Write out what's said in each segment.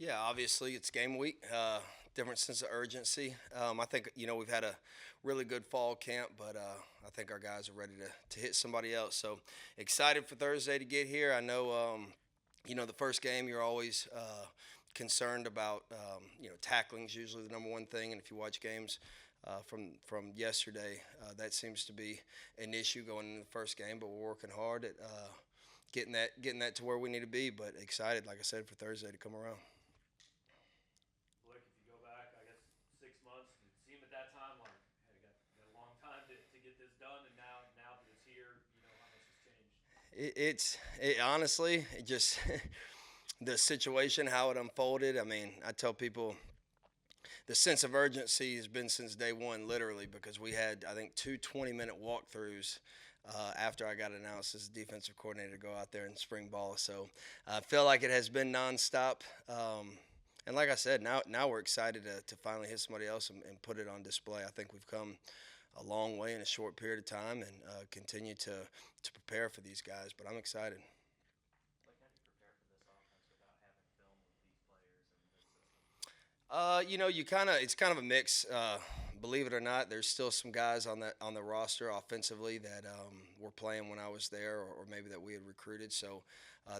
Yeah, obviously it's game week. Different sense of urgency. I think we've had a really good fall camp, but I think our guys are ready to hit somebody else. So excited for Thursday to get here. I know the first game you're always concerned about. Tackling is usually the number one thing, and if you watch games from yesterday, that seems to be an issue going into the first game. But we're working hard at getting that to where we need to be. But excited, like I said, for Thursday to come around. Blake, if you go back, I guess 6 months, did it seem at that time like, hey, got a long time to get this done, and now that it's here, how much has changed? Honestly, it just the situation, how it unfolded. I mean, I tell people the sense of urgency has been since day one, literally, because we had, I think, two 20-minute walkthroughs after I got announced as defensive coordinator to go out there and spring ball. So I feel like it has been nonstop. And like I said, now we're excited to finally hit somebody else and put it on display. I think we've come a long way in a short period of time and continue to prepare for these guys. But I'm excited. Like, how do you prepare for this offense without having film with these players and this system? You kind of it's kind of a mix. Believe it or not, there's still some guys on the roster offensively that were playing when I was there, or maybe that we had recruited. So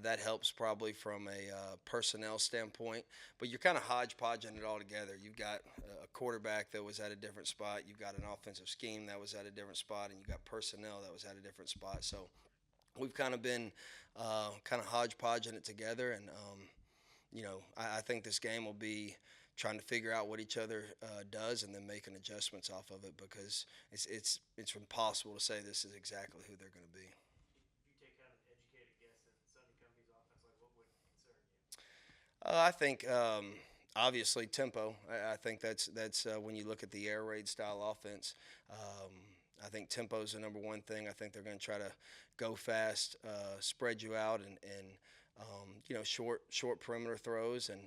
that helps probably from a personnel standpoint. But you're kind of hodgepodging it all together. You've got a quarterback that was at a different spot. You've got an offensive scheme that was at a different spot, and you got personnel that was at a different spot. So we've kind of been kind of hodgepodging it together, and I think this game will be trying to figure out what each other does and then making adjustments off of it because it's impossible to say this is exactly who they're going to be. If you take kind of an educated guess at Sonny Cumbie's offense, like what would concern you? I think obviously tempo. I think that's when you look at the air raid style offense. Um, I think tempo is the number one thing. I think they're going to try to go fast, spread you out, and short perimeter throws, and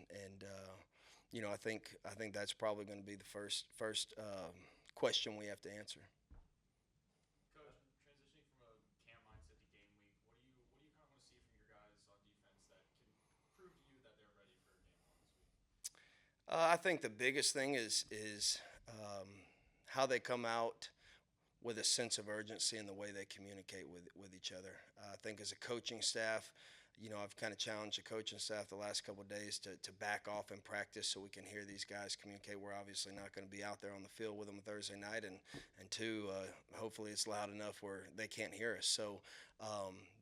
I think that's probably going to be the first question we have to answer. Coach, transitioning from a camp mindset to game week, what do you kind of want to see from your guys on defense that can prove to you that they're ready for game one this week? I think the biggest thing is how they come out with a sense of urgency in the way they communicate with each other. I think as a coaching staff, I've kind of challenged the coaching staff the last couple of days to back off in practice so we can hear these guys communicate. We're obviously not going to be out there on the field with them Thursday night, and two, hopefully it's loud enough where they can't hear us. So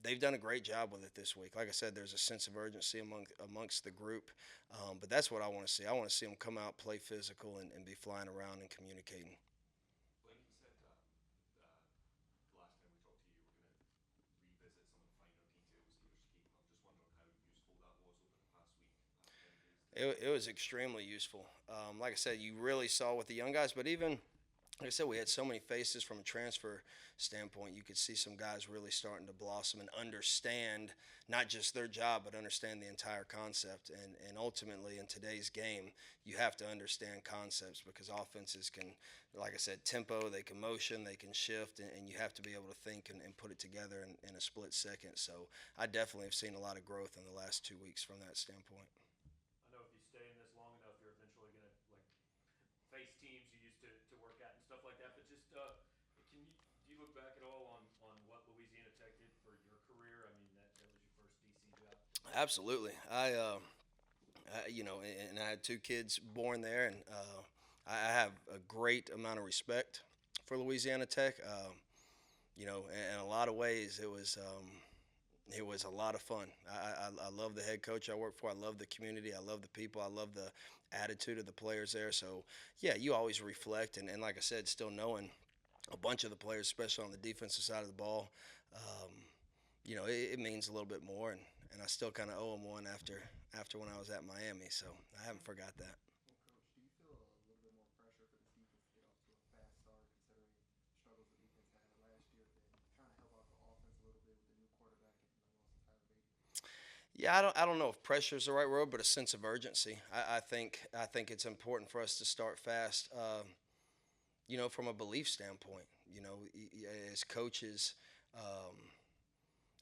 they've done a great job with it this week. Like I said, there's a sense of urgency amongst the group, but that's what I want to see. I want to see them come out, play physical, and be flying around and communicating. Blake, you said the last time we talked to you, we're going to revisit some of the finer details of your scheme. I'm just wondering how useful that was over the past week, many days to get It was extremely useful. Like I said, you really saw with the young guys, but even like I said, we had so many faces from a transfer standpoint. You could see some guys really starting to blossom and understand not just their job, but understand the entire concept. And ultimately, in today's game, you have to understand concepts because offenses can, like I said, tempo, they can motion, they can shift, and you have to be able to think and put it together in a split second. So I definitely have seen a lot of growth in the last 2 weeks from that standpoint. I know if you stay in this long enough, you're eventually gonna like face teams you used to work at and stuff like that. But just can you do you look back at all on what Louisiana Tech did for your career? I mean, that was your first DC job. Absolutely. And I had two kids born there, and I have a great amount of respect for Louisiana Tech. In a lot of ways, it was a lot of fun. I love the head coach I work for. I love the community. I love the people. I love the attitude of the players there. So, yeah, you always reflect. And like I said, still knowing a bunch of the players, especially on the defensive side of the ball, um, it means a little bit more. And I still kind of owe them one after when I was at Miami. So I haven't forgot that. Well, coach, do you feel a little bit more pressure for this defense to get off to a fast start, considering the struggles the defense had last year, then trying to help out the offense a little bit with the new quarterback and the loss of Tyler Beatty? Yeah, I don't know if pressure is the right word, but a sense of urgency. I think it's important for us to start fast. From a belief standpoint, as coaches,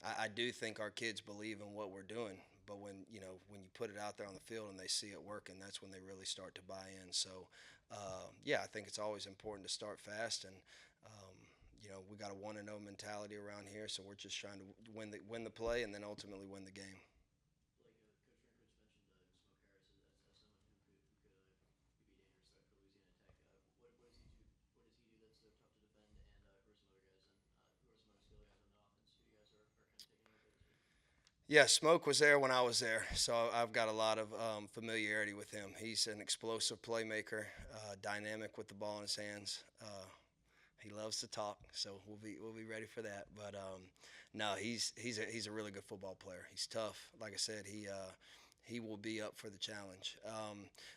I do think our kids believe in what we're doing, but when you put it out there on the field and they see it working, that's when they really start to buy in. So yeah, I think it's always important to start fast, and we got a 1-0 mentality around here, so we're just trying to win the play and then ultimately win the game. Like Coach Rinkwitz mentioned, Smoke Harris as someone who could be dangerous threat for Louisiana Tech. What does he do? What does he do that's so tough to defend? And who are some other guys? And who are some other skill guys on the offense who you guys are kind of taking a look at this week? Yeah, Smoke was there when I was there, so I've got a lot of familiarity with him. He's an explosive playmaker, dynamic with the ball in his hands. He loves to talk, so we'll be ready for that. But no, he's a really good football player. He's tough. Like I said, he will be up for the challenge.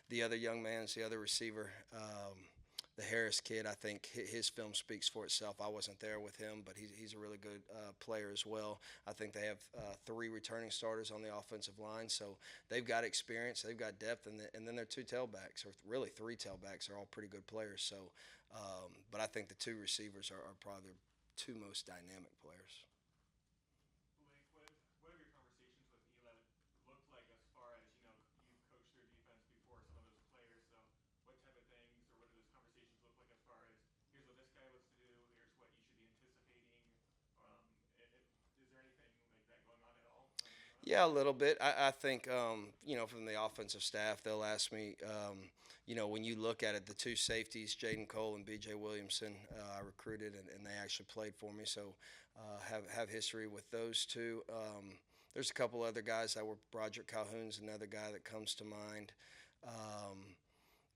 The other young man is the other receiver. The Harris kid, I think his film speaks for itself. I wasn't there with him, but he's a really good player as well. I think they have 3 returning starters on the offensive line, so they've got experience, they've got depth, and then their 2 tailbacks, or really 3 tailbacks, are all pretty good players. So, but I think the 2 receivers are probably the 2 most dynamic players. Blake, what have your conversations with Eli looked like as far as, you've coached their defense before, some of those players, so what type of things or what do those conversations look like as far as here's what this guy looks to do, here's what you should be anticipating? Um, is there anything like that going on at all? Yeah, a little bit. I think, from the offensive staff, they'll ask me, when you look at it, the 2 safeties, Jaden Cole and B.J. Williamson, I recruited, and they actually played for me, so have history with those 2. There's a couple other guys that were Broderick Calhoun's another guy that comes to mind.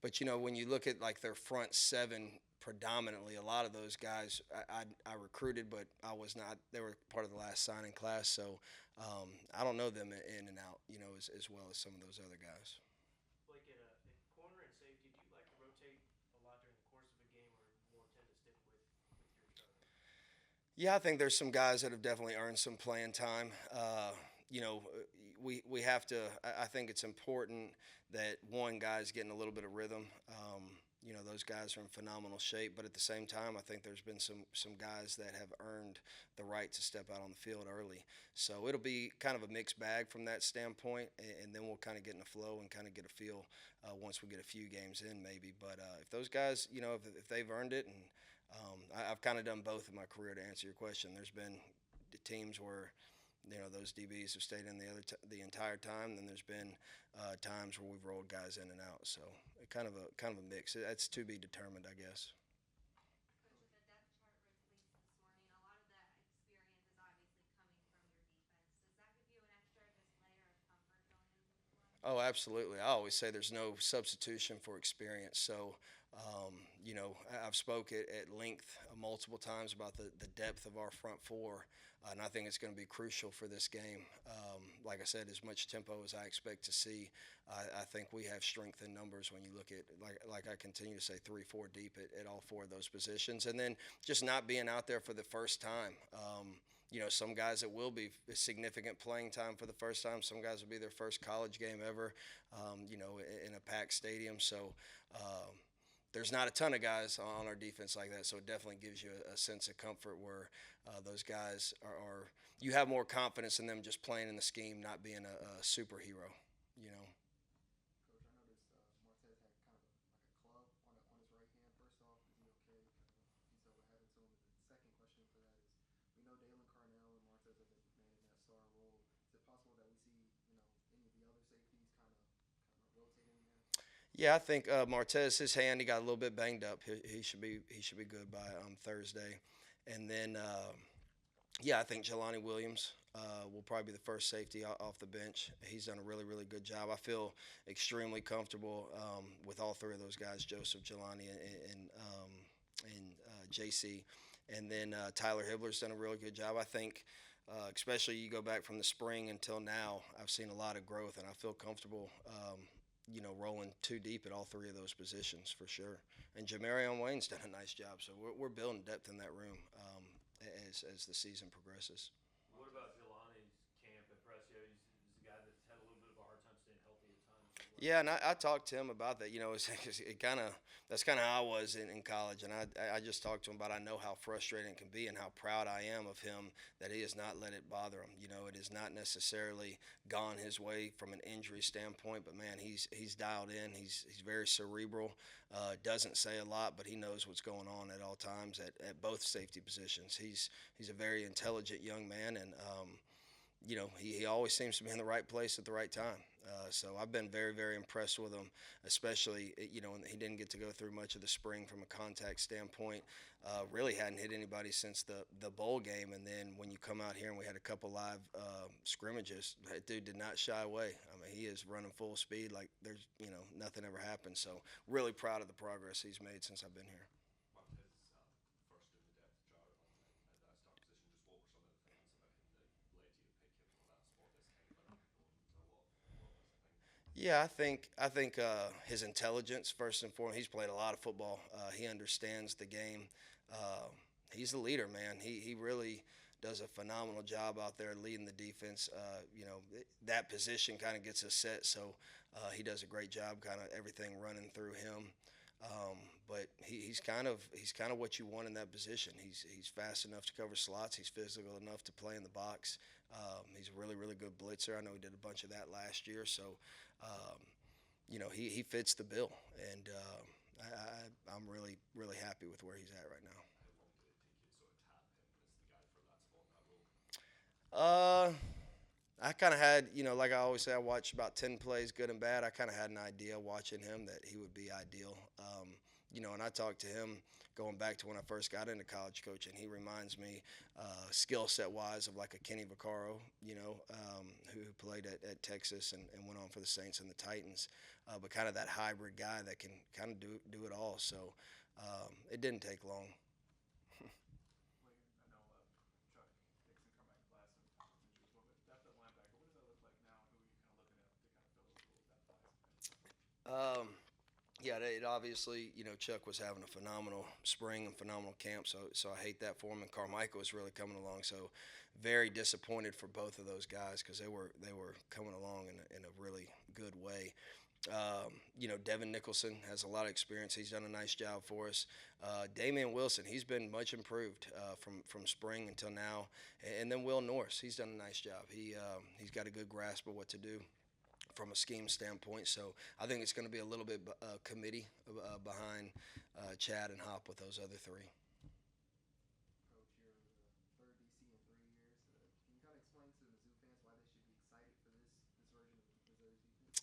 But when you look at like their front 7 predominantly, a lot of those guys I recruited, but I was not. They were part of the last signing class, so I don't know them in and out, as well as some of those other guys. Like at corner and safety, do you like to rotate a lot during the course of a game, or more tend to stick with your starter? Yeah, I think there's some guys that have definitely earned some playing time. We have to. I think it's important that one guy's getting a little bit of rhythm. Those guys are in phenomenal shape, but at the same time, I think there's been some guys that have earned the right to step out on the field early. So it'll be kind of a mixed bag from that standpoint, and then we'll kind of get in the flow and kind of get a feel once we get a few games in, maybe. But if those guys, if they've earned it, and I've kind of done both in my career to answer your question. There's been teams where those DBs have stayed in the entire time. Then there's been times where we've rolled guys in and out. So kind of a mix. That's to be determined, I guess. Coach, with the depth chart released this morning, a lot of that experience is obviously coming from your defense. Does that give you an extra just layer of comfort going into week 1? Oh, absolutely. I always say there's no substitution for experience. So, I've spoke at length multiple times about the depth of our front 4, and I think it's going to be crucial for this game. Like I said, as much tempo as I expect to see, I think we have strength in numbers when you look at, like I continue to say, 3-4 deep at all 4 of those positions. And then just not being out there for the first time. Some guys it will be significant playing time for the first time. Some guys will be their first college game ever, in a packed stadium. So there's not a ton of guys on our defense like that. So it definitely gives you a sense of comfort where those guys are you have more confidence in them just playing in the scheme, not being a superhero, Coach, I noticed Martez had kind of like a club on his right hand. First off, is he okay? Kind of detail what happened to him. And the second question for that is, we know Dalen Carnell and Martez have been manning that star role. Is it possible that we see, any of the other safeties kind of rotating in there? Yeah, I think Martez, his hand, he got a little bit banged up. He should be good by Thursday, and then yeah, I think Jelani Williams will probably be the first safety off the bench. He's done a really really good job. I feel extremely comfortable with all 3 of those guys: Joseph, Jelani, and JC, and then Tyler Hibbler's done a really good job. I think. Especially you go back from the spring until now, I've seen a lot of growth, and I feel comfortable rolling 2 deep at all 3 of those positions for sure. And Jamarion Wayne's done a nice job. So we're building depth in that room as the season progresses. What about Jelani's camp impress you? He's a guy that's had a little bit of a hard time staying healthy at times as Yeah, and I talked to him about that. It kind of that's kind of how I was in college, and I just talked to him about I know how frustrating it can be and how proud I am of him that he has not let it bother him. It has not necessarily gone his way from an injury standpoint, but man, he's dialed in. He's very cerebral. Doesn't say a lot, but he knows what's going on at all times at both safety positions. He's a very intelligent young man, and he always seems to be in the right place at the right time. So I've been very, very impressed with him, especially, he didn't get to go through much of the spring from a contact standpoint. Really hadn't hit anybody since the bowl game. And then when you come out here and we had a couple live scrimmages, that dude did not shy away. I mean, he is running full speed like there's, nothing ever happened. So really proud of the progress he's made since I've been here. Martez first in the depth chart at that star position. Just what were some of the things about him that led you to pick him for that spot this time around going to what was I think? Yeah, I think his intelligence first and foremost. He's played a lot of football. He understands the game. Uh, he's a leader, man. He really does a phenomenal job out there leading the defense. That position kind of gets us set, so he does a great job, kind of everything running through him. But he's kind of what you want in that position. He's fast enough to cover slots. He's physical enough to play in the box. He's a really, really good blitzer. I know he did a bunch of that last year. So, he fits the bill, and I'm really, really happy with where he's at right now. How long did it take you to sort of tap him as the guy for that spot in that role? I kind of had, like I always say, I watched about 10 plays, good and bad. I kind of had an idea watching him that he would be ideal. And I talked to him going back to when I first got into college coaching. He reminds me, skill set wise, of like a Kenny Vaccaro, who played at Texas and went on for the Saints and the Titans. But kind of that hybrid guy that can kind of do it all. So it didn't take long. Like, I know Chuck Dixon coming back last and Mizzou as well, but depth at linebacker, what does that look like now? Who are you kind of looking at to kind of fill those roles depth-wise? Um, Yeah, it obviously, Chuck was having a phenomenal spring and phenomenal camp, so I hate that for him. And Carmichael was really coming along, so very disappointed for both of those guys because they were coming along in a really good way. Devin Nicholson has a lot of experience. He's done a nice job for us. Damian Wilson, he's been much improved from spring until now. And then Will Norris, he's done a nice job. He's got a good grasp of what to do from a scheme standpoint. So I think it's going to be a little bit committee behind Chad and Hop with those other three. Coach, you're the third DC in 3 years. Can you kind of explain to Mizzou fans why they should be excited for this version of Missouri's defense?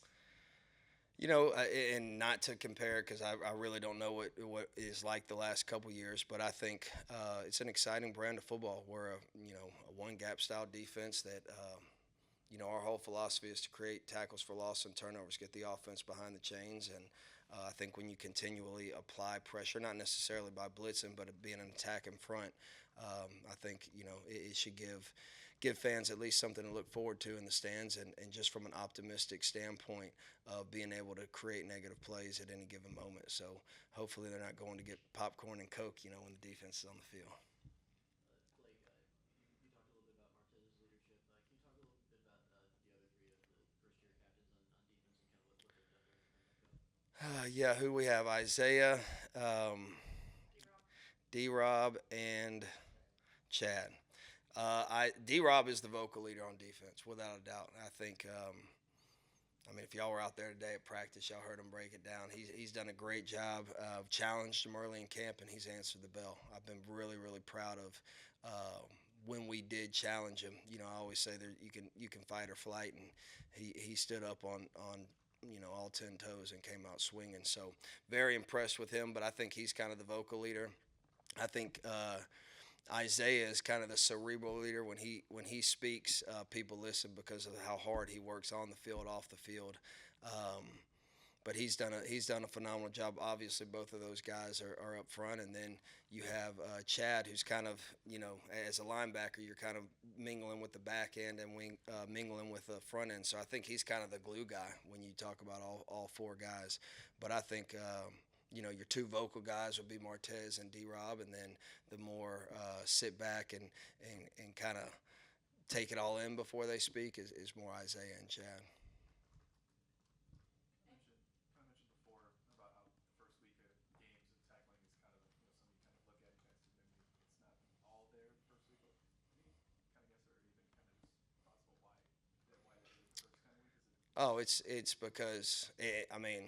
And not to compare because I really don't know what is like the last couple years, but I think it's an exciting brand of football. We're a one gap style defense that our whole philosophy is to create tackles for loss and turnovers, get the offense behind the chains, and I think when you continually apply pressure, not necessarily by blitzing, but being an attack in front, I think it should give fans at least something to look forward to in the stands, and just from an optimistic standpoint of being able to create negative plays at any given moment. So hopefully they're not going to get popcorn and Coke, when the defense is on the field. Blake, you talked a little bit about Martez's leadership. Can you talk a little bit about the other three of the first-year captains on defense and kind of what they've done during that go? Yeah, who we have? Isaiah, D-Rob. D-Rob, and Chad. D-Rob is the vocal leader on defense, without a doubt. I think, if y'all were out there today at practice, y'all heard him break it down. He's done a great job. Challenged him early in camp, and he's answered the bell. I've been really, really proud of when we did challenge him. I always say that you can fight or flight, and he stood up on all 10 toes and came out swinging. So very impressed with him, but I think he's kind of the vocal leader. I think Isaiah is kind of the cerebral leader. When he speaks, people listen because of how hard he works on the field, off the field. But he's done a phenomenal job. Obviously, both of those guys are up front, and then you have Chad, who's kind of as a linebacker, you're kind of mingling with the back end and mingling with the front end. So I think he's kind of the glue guy when you talk about all four guys. But I think. Your two vocal guys would be Martez and D-Rob, and then the more sit back and kind of take it all in before they speak is more Isaiah and Chad. Oh, it's because I mean,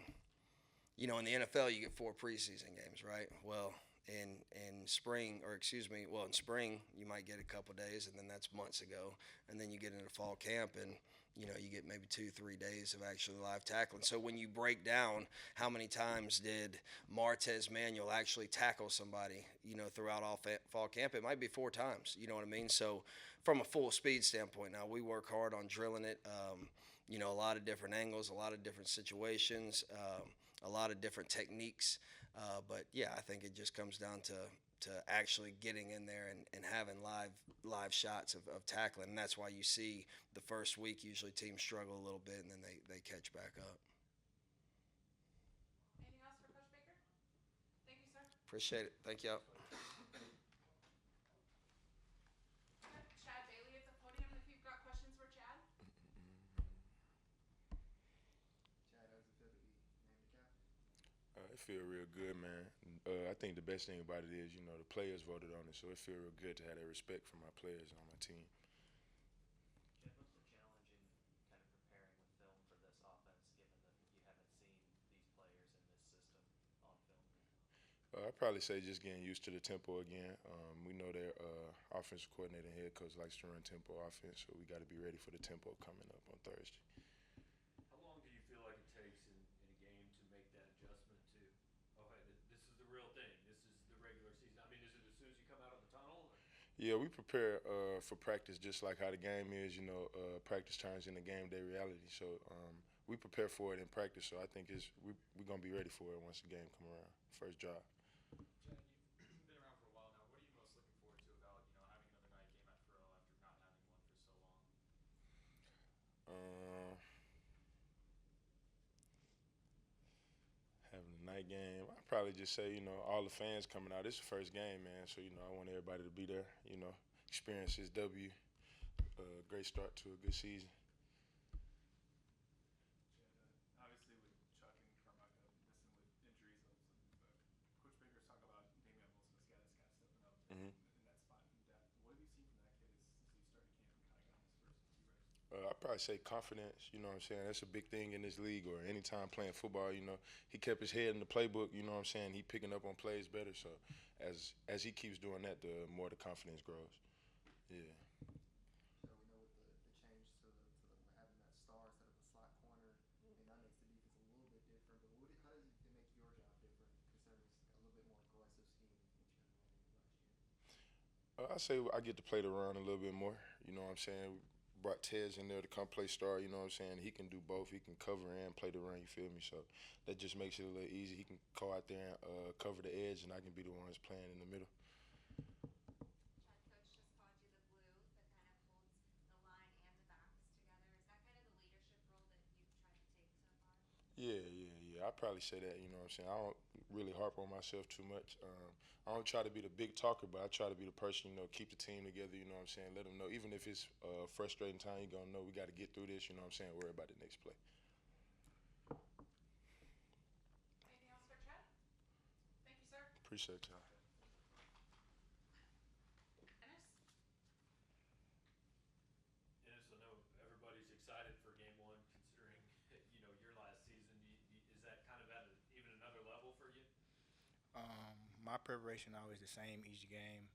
in the NFL you get 4 preseason games, right? Well, in spring, or excuse me, well, in spring you might get a couple days, and then that's months ago, and then you get into fall camp, and you get maybe 2 3 days of actually live tackling. So when you break down how many times did Martez Manuel actually tackle somebody, throughout all fall camp, it might be 4 times. You know what I mean? So from a full speed standpoint, now we work hard on drilling it. A lot of different angles, a lot of different situations, a lot of different techniques. But yeah, I think it just comes down to actually getting in there and having live shots of tackling, and that's why you see the first week usually teams struggle a little bit, and then they catch back up. Anything else for Coach Baker? Thank you, sir. Appreciate it. Thank you. Okay, Chad Bailey at the podium if you've got questions for Chad. Chad, how does it feel to be named the captain? It feel real good, man. I think the best thing about it is, the players voted on it, so it feel real good to have that respect from my players on my team. Chad, what's the challenge in kind of preparing with film for this offense, given that you haven't seen these players in this system on film yet? I'd probably say just getting used to the tempo again. We know their offensive coordinator and head coach likes to run tempo offense, so we got to be ready for the tempo coming up on Thursday. How long do you feel like it takes in a game to make that adjustment to, oh, hey, this is the real thing. This is the regular season. I mean, is it as soon as you come out of the tunnel? Or? Yeah, we prepare for practice just like how the game is. Practice turns into game day reality. So we prepare for it in practice. So I think we're gonna be ready for it once the game come around. First drive. Chad, you've been around for a while now. What are you most looking forward to about having another night game at Pro after not having one for so long? Uh, Having a night game, I'd probably just say, all the fans coming out. It's the first game, man. So, I want everybody to be there, experience this W. Great start to a good season. Chad, obviously with Chuck and Carmichael missing with injuries, Coach Baker's talk about Damian Wilson-Mascadas kind of stepping up Hmm. in that spot in depth. What have you seen from that kid since he started camp and kind of got his first few reps? I'd probably say confidence, you know what I'm saying? That's a big thing in this league or anytime playing football, He kept his head in the playbook, you know what I'm saying? He picking up on plays better. So as he keeps doing that, the more the confidence grows. Yeah. So we know with the change to having that star instead of a slot corner, and that makes the defense a little bit different. But how does it make your job different, considering it's a little bit more aggressive scheme than what you had to run in last year? I say I get to play the run a little bit more. You know what I'm saying? Brought Tez in there to come play star. You know what I'm saying? He can do both. He can cover and play the run. You feel me? So that just makes it a little easy. He can go out there and cover the edge, and I can be the ones playing in the middle. Chad, coach just called you the glue that kind of holds the line and the backs together. Is that kind of the leadership role that you've tried to take so far? Yeah. I probably say that. You know what I'm saying? I don't really harp on myself too much. I don't try to be the big talker, but I try to be the person, keep the team together. You know what I'm saying? Let them know, even if it's a frustrating time, you're gonna know we got to get through this. You know what I'm saying? Worry about the next play. Anything else for Chad? Thank you, sir. Appreciate y'all. Ennis? Ennis, I know everybody's excited for game one, considering your last season. Is that kind of at even another level for you? My preparation always the same each game.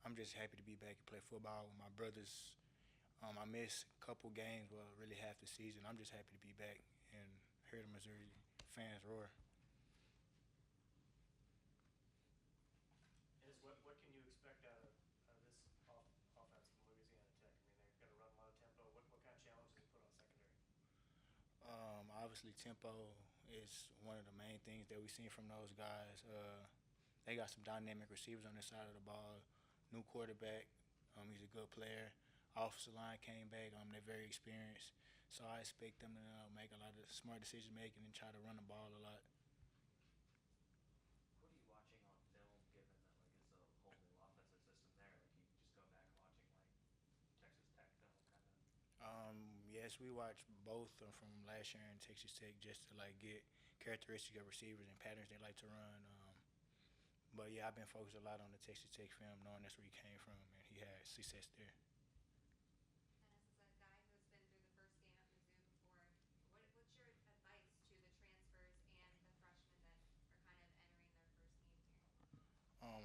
I'm just happy to be back and play football with my brothers. I missed a couple games, well, really half the season. I'm just happy to be back and hear the Missouri fans roar. Ennis, what can you expect out of this offense from Louisiana Tech? I mean, they're going to run a lot of tempo. What kind of challenges they put on secondary? Obviously, tempo is one of the main things that we've seen from those guys. They got some dynamic receivers on their side of the ball. New quarterback, he's a good player. Offensive line came back. They're very experienced, so I expect them to make a lot of smart decision making and try to run the ball a lot. What are you watching on film, given that it's a whole new offensive system there? Like you just go back and watching Texas Tech film, kind of. Yes, we watched both from last year in Texas Tech just to get characteristics of receivers and patterns they like to run. But yeah, I've been focused a lot on the Texas Tech film, knowing that's where he came from, and he had success there. Ennis is a guy who's been through the first game at Mizzou before.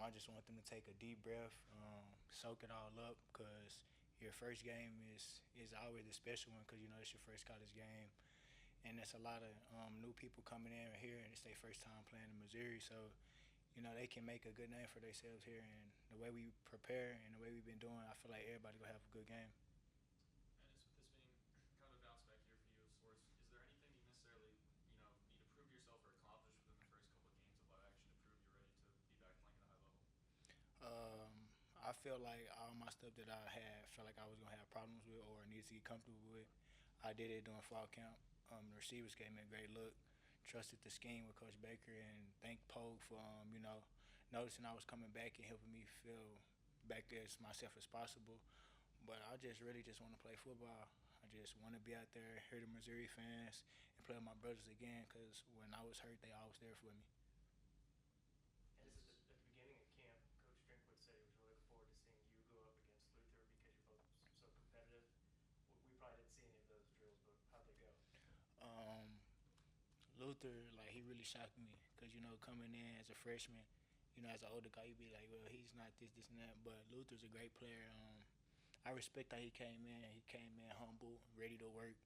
I just want them to take a deep breath, soak it all up, because your first game is always a special one, because it's your first college game, and there's a lot of new people coming in here, and it's their first time playing in Missouri, so they can make a good name for themselves here. And the way we prepare and the way we've been doing, I feel like everybody gonna have a good game. And with this being kind of a bounce back year for you of sorts, is there anything you necessarily need to prove yourself or accomplish within the first couple of games of live action to prove you're ready to be back playing at a high level? Um, I feel like all my stuff that I had felt like I was gonna have problems with or needed to get comfortable with. I did it during fall camp. The receivers gave me a great look. Trusted the scheme with Coach Baker, and thank Pogue for noticing I was coming back and helping me feel back there as myself as possible. But I just really just want to play football. I just want to be out there, hear the Missouri fans, and play with my brothers again. Because when I was hurt, they always there for me. And this is at the beginning of camp. Coach Drinkwood said he was really looking forward to seeing you go up against Luther because you're both so competitive. We probably didn't see any of those drills, but how'd they go? Um, Luther, like, he really shocked me because coming in as a freshman, as an older guy, you'd be like, well, he's not this, this, and that. But Luther's a great player. I respect how he came in. He came in humble, ready to work.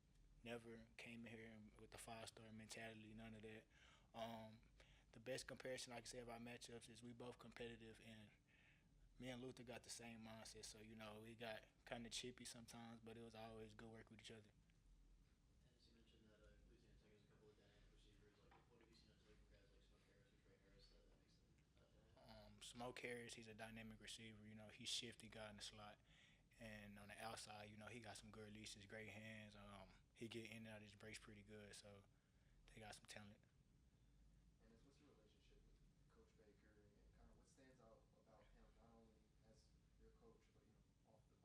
Never came in here with the 5-star mentality, none of that. Um, the best comparison I can say about matchups is we both competitive, and me and Luther got the same mindset. So we got kind of chippy sometimes, but it was always good work with each other. And as you mentioned that Louisiana Tech has a couple of dynamic receivers. Like, what have you seen on tape from guys like Smoke Harris or Trey Harris that makes them dynamic? Smoke Harris, he's a dynamic receiver. He's shifty guy in the slot. And on the outside, he got some good releases, great hands. He get in and out of his brace pretty good, so they got some talent. And what's your relationship with Coach Baker, and kind of what stands out about him, not only as your coach, but off the field as just a person?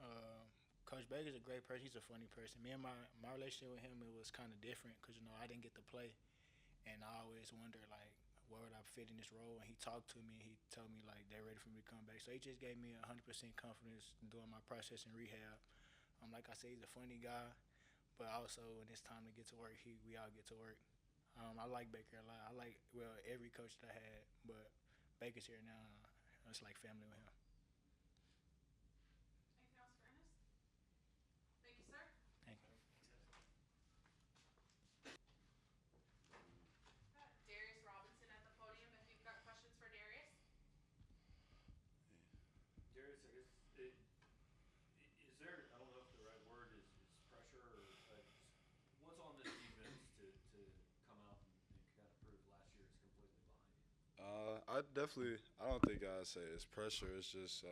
Uh, Coach Baker's a great person. He's a funny person. Me and my relationship with him, it was kind of different because I didn't get to play, and I always wondered like where would I fit in this role. And he talked to me. He told me like they're ready for me to come back. So he just gave me 100% confidence in doing my process in rehab. Like I said, he's a funny guy, but also when it's time to get to work, we all get to work. I like Baker a lot. I like every coach that I had, but Baker's here now. It's like family with him. Anything else for Ennis? Thank you, sir. Thank you. Darius Robinson at the podium. If you've got questions for Darius. Darius, I guess, is there, I don't know if the right word is pressure or just what's on this defense to come out and kind of prove last year is completely behind you? I don't think I'd say it's pressure. It's just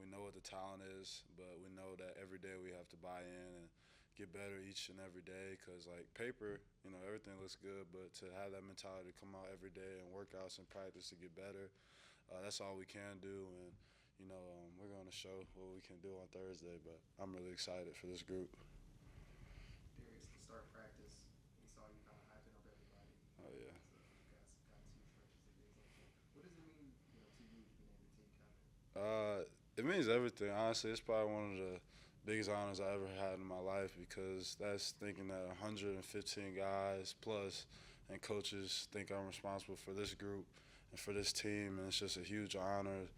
we know what the talent is, but we know that every day we have to buy in and get better each and every day. Because like paper, everything looks good, but to have that mentality to come out every day and workouts and practice to get better, that's all we can do. And we're going to show what we can do on Thursday. But I'm really excited for this group. Darius, to start practice, we saw you kind of hyping up everybody. Oh yeah. So you guys got 2 stretches and things like that. What does it mean, to you being named the team captain? It means everything. Honestly, it's probably one of the biggest honors I ever had in my life because that's thinking that 115 guys plus and coaches think I'm responsible for this group and for this team, and it's just a huge honor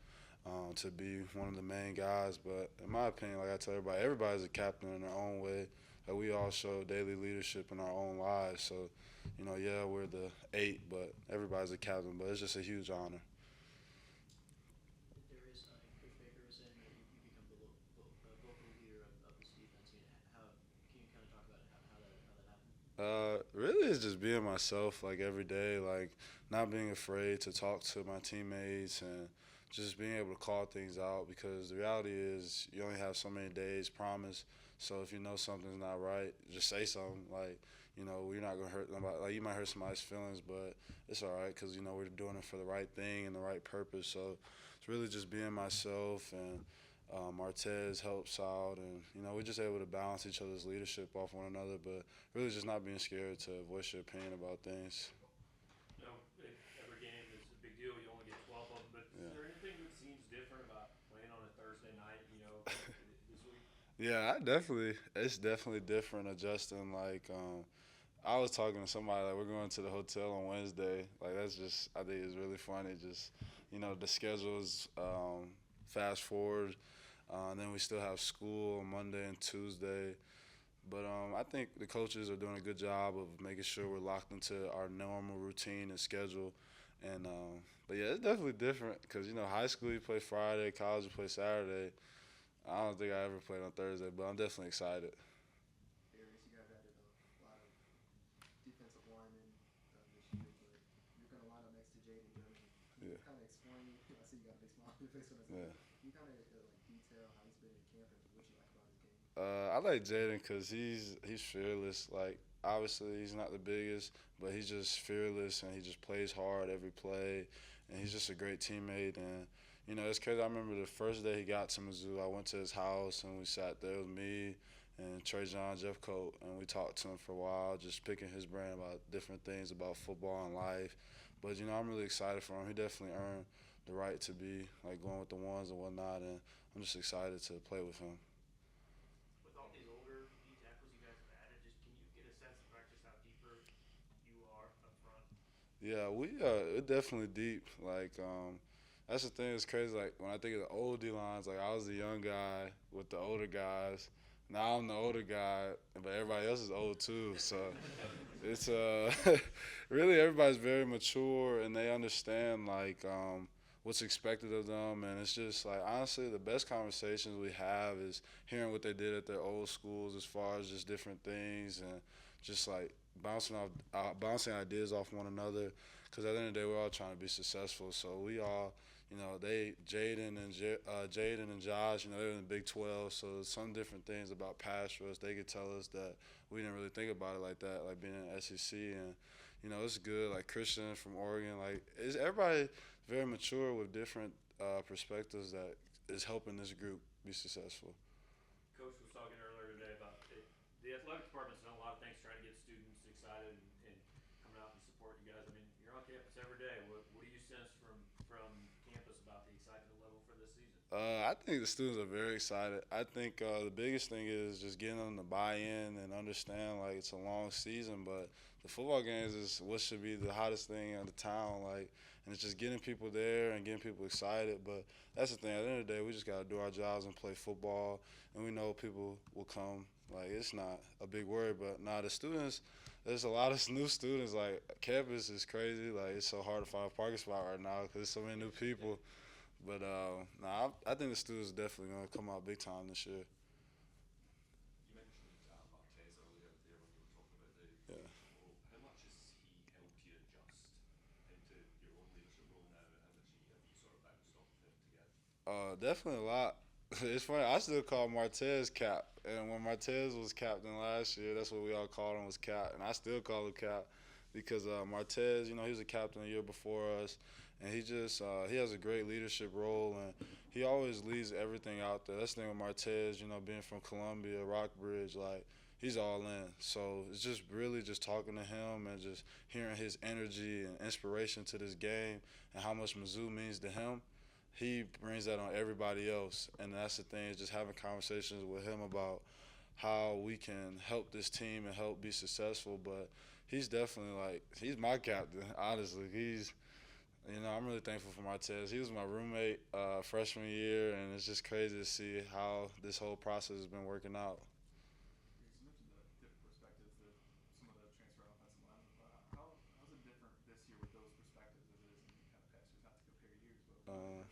to be one of the main guys. But in my opinion, like I tell everybody's a captain in their own way. Like we all show daily leadership in our own lives. So, yeah, we're the 8, but everybody's a captain. But it's just a huge honor. Darius, Coach Baker was saying that you become the vocal leader of this defense. How can you kind of talk about how that happened? Really, it's just being myself, like every day, like not being afraid to talk to my teammates and just being able to call things out. Because the reality is, you only have so many days promised. So if you know something's not right, just say something. Like, we're not gonna hurt nobody. Like you might hurt somebody's feelings, but it's all right because we're doing it for the right thing and the right purpose. So it's really just being myself, and Martez helps out, and we're just able to balance each other's leadership off one another. But really, just not being scared to voice your opinion about things. Every game is a big deal. You only get 12 of them, but Yeah. is there anything that seems different about playing on a Thursday night? This week. Yeah, it's definitely different adjusting. Like I was talking to somebody like we're going to the hotel on Wednesday. Like that's just I think it's really funny. Just the schedule is fast forward. Then we still have school on Monday and Tuesday. But I think the coaches are doing a good job of making sure we're locked into our normal routine and schedule. And but yeah, it's definitely different because high school you play Friday, college you play Saturday. I don't think I ever played on Thursday, but I'm definitely excited. Darius, you guys added a lot of defensive linemen this year, but you're going to line up next to Jaden German. Can you Yeah, kind of explain? I see you got a big smile on your face when I say yeah. that. Can you kind of like detail how he's been in camp and what you like about his game? I like Jaden because he's fearless. Like obviously he's not the biggest, but he's just fearless and he just plays hard every play, and he's just a great teammate. And it's crazy. I remember the first day he got to Mizzou, I went to his house and we sat there with me and Trey John, Jeff Coat, and we talked to him for a while, just picking his brain about different things about football and life. But I'm really excited for him. He definitely earned the right to be like going with the ones and whatnot, and I'm just excited to play with him. With all these older D tackles you guys have added, just can you get a sense of just how deeper you are up front? Yeah, we it definitely deep. Like that's the thing that's crazy. Like when I think of the old D lines, like I was the young guy with the older guys. Now I'm the older guy, but everybody else is old too. So it's really everybody's very mature and they understand like what's expected of them, and it's just like honestly the best conversations we have is hearing what they did at their old schools as far as just different things and just like bouncing ideas off one another. Because at the end of the day, we're all trying to be successful. So we all, they Jaden and Josh, they're in the Big 12. So some different things about pass rush they could tell us that we didn't really think about it like that, like being in the SEC. And it's good. Like Christian from Oregon, like is everybody very mature with different perspectives that is helping this group be successful. Coach was talking earlier today about it. The athletic department's done a lot of things trying to get students excited and coming out and support you guys. I mean, you're on campus every day. What do you sense from campus about the excitement level for this season? I think the students are very excited. I think the biggest thing is just getting them to buy in and understand like it's a long season, but the football games is what should be the hottest thing in the town. Like, and it's just getting people there and getting people excited. But that's the thing. At the end of the day, we just gotta do our jobs and play football, and we know people will come. Like, it's not a big worry, but nah, the students. There's a lot of new students. Like, campus is crazy. Like, it's so hard to find a parking spot right now because there's so many new people. But nah, I think the students are definitely gonna come out big time this year. You mentioned Martez earlier there when you were talking about the Yeah. leadership role. How much has he helped you adjust into your own leadership role now, and how much have you sort of bounced off of him together? Definitely a lot. It's funny. I still call Martez Cap, and when Martez was captain last year, that's what we all called him was Cap, and I still call him Cap because Martez, he was a captain a year before us, and he has a great leadership role, and he always leads everything out there. That's the thing with Martez, being from Columbia, Rockbridge, like he's all in. So it's just really just talking to him and just hearing his energy and inspiration to this game and how much Mizzou means to him. He brings that on everybody else, and that's the thing is just having conversations with him about how we can help this team and help be successful. But he's definitely like he's my captain. Honestly, I'm really thankful for Martez. He was my roommate freshman year, and it's just crazy to see how this whole process has been working out. You mentioned the different perspectives that some of the transfer offensive linemen, but how's it different this year with those perspectives as it is in kind of past years? Not to compare years, but Uh,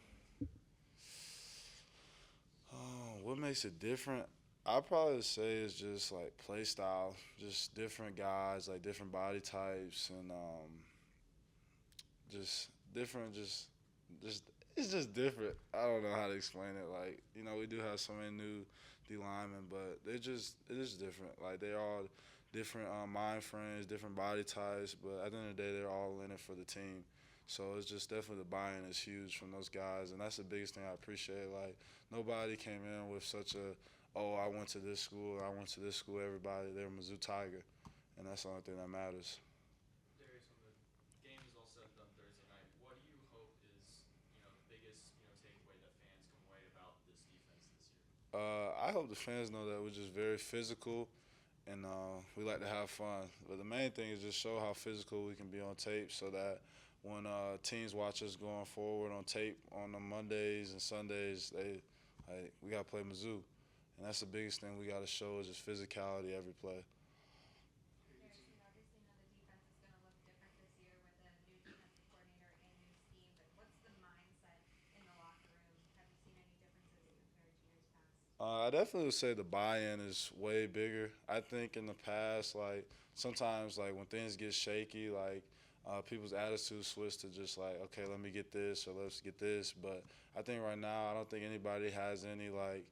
what makes it different? what makes it different? I'd probably say it's just like play style, just different guys, like different body types, and just different, just it's just different. I don't know how to explain it. Like we do have so many new D linemen, but it is different. Like they're all different mind frames, different body types, but at the end of the day, they're all in it for the team. So it's just definitely the buy-in is huge from those guys, and that's the biggest thing I appreciate. Like nobody came in with such a, oh, I went to this school, I went to this school. Everybody, they're Mizzou Tiger, and that's the only thing that matters. Darius, when the game is all said and done Thursday night, what do you hope is, the biggest, takeaway that fans come away about this defense this year? I hope the fans know that we're just very physical and we like to have fun. But the main thing is just show how physical we can be on tape, so that when teams watch us going forward on tape on the Mondays and Sundays, we gotta play Mizzou, and that's the biggest thing we gotta show is just physicality every play. Darius, we obviously know the defense is going to look different this year with a new defensive coordinator and new scheme, but what's the mindset in the locker room? Have you seen any differences compared to years past? I definitely would say the buy-in is way bigger. I think in the past, like sometimes, like when things get shaky, like people's attitudes switch to just like, okay, let me get this or let's get this. But I think right now, I don't think anybody has any like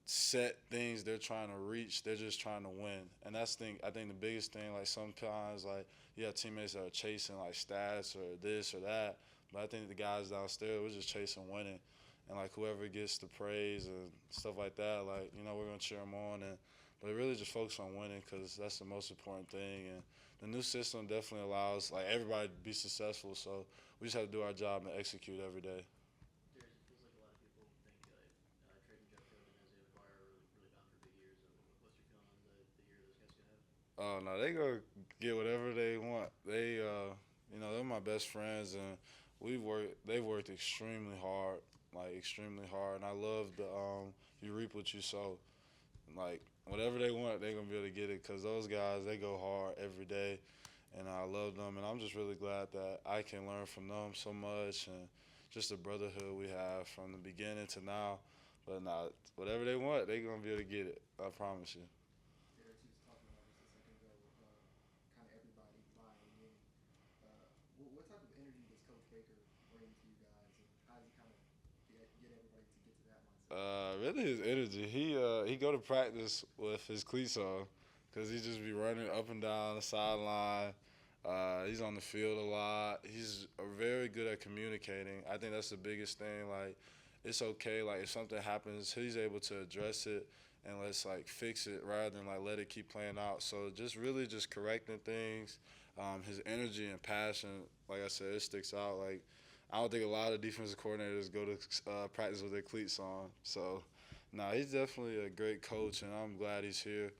set things they're trying to reach. They're just trying to win, and I think the biggest thing. Like sometimes, like you have teammates that are chasing like stats or this or that, but I think the guys downstairs we're just chasing winning, and like whoever gets the praise and stuff like that, like we're gonna cheer them on, and but really just focus on winning because that's the most important thing. And the new system definitely allows like everybody to be successful. So we just have to do our job and execute every day. Darius, it feels like a lot of people think trading Jeff Coden and Isaiah McGuire are really bound for big years. What's your feeling on the year those guys could have? Oh no, they gonna get whatever they want. They're my best friends, and They've worked extremely hard, like extremely hard. And I love the you reap what you sow. Like whatever they want, they gonna be able to get it. Cause those guys, they go hard every day, and I love them. And I'm just really glad that I can learn from them so much, and just the brotherhood we have from the beginning to now. But nah, whatever they want, they gonna be able to get it. I promise you. Darius, you was talking about this a second ago with kind of everybody buying in. What type of energy does Coach Baker bring to you guys, and how does he kind of get everybody to get to that mindset? Really his energy. He go to practice with his cleats on, cause he just be running up and down the sideline. He's on the field a lot. He's very good at communicating. I think that's the biggest thing. Like, it's okay. Like, if something happens, he's able to address it and let's like fix it rather than like let it keep playing out. So just really just correcting things. His energy and passion, like I said, it sticks out. Like, I don't think a lot of defensive coordinators go to practice with their cleats on. So, he's definitely a great coach, and I'm glad he's here.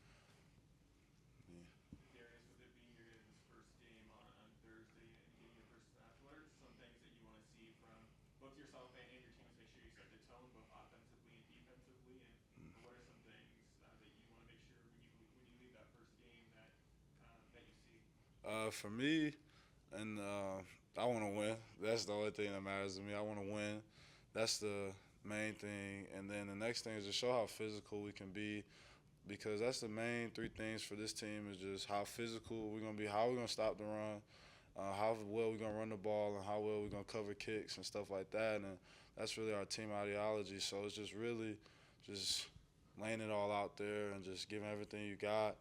Darius, with it being your guys' first game on Thursday and getting your first snaps, what are some things that you want to see from both yourself and your team to make sure you set the tone both offensively and defensively? And what are some things that you want to make sure when you leave that first game that you see? For me, and I want to win. That's the only thing that matters to me. I want to win. That's the main thing. And then the next thing is to show how physical we can be, because that's the main three things for this team is just how physical we're gonna be, how we're gonna stop the run, how well we're gonna run the ball, and how well we're gonna cover kicks and stuff like that. And that's really our team ideology. So it's just really just laying it all out there and just giving everything you got,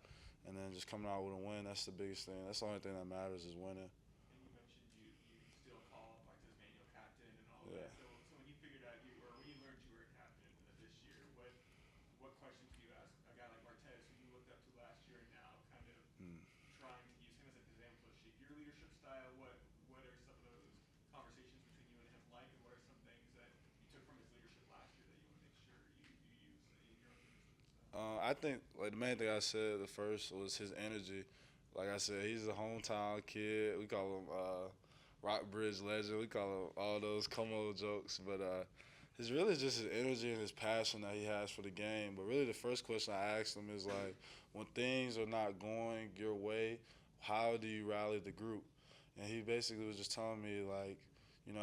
and then just coming out with a win. That's the biggest thing. That's the only thing that matters is winning. And you mentioned you still call Martez Manuel captain and all of Yeah. that. So when you figured out or when you learned you were a captain this year, what questions do you ask a guy like Martez, who you looked up to last year, and now kind of Mm. trying to use him as an example to shape your leadership style? What are some of those conversations between you and him like, and what are some things that you took from his leadership last year that you want to make sure you use in your own leadership style? I think like the main thing I said the first was his energy. Like I said, he's a hometown kid. We call him Rock Bridge legend. We call him all those como jokes, but it's really just his energy and his passion that he has for the game. But really, the first question I asked him is like, when things are not going your way, how do you rally the group? And he basically was just telling me like,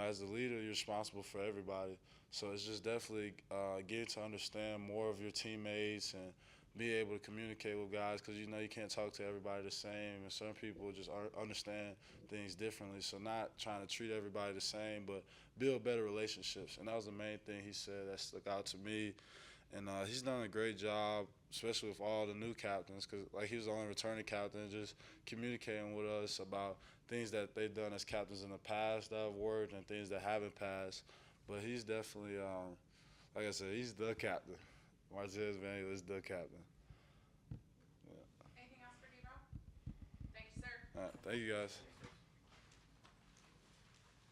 as the leader, you're responsible for everybody. So it's just definitely getting to understand more of your teammates and be able to communicate with guys, because you can't talk to everybody the same, and certain people just understand things differently. So not trying to treat everybody the same, but build better relationships. And that was the main thing he said that stuck out to me. And he's done a great job, especially with all the new captains, because like he was the only returning captain, just communicating with us about things that they've done as captains in the past that have worked and things that haven't passed. But he's definitely, like I said, he's the captain. Martez Manuel is the captain. Anything else for Debo? Thank you, sir. All right, thank you guys.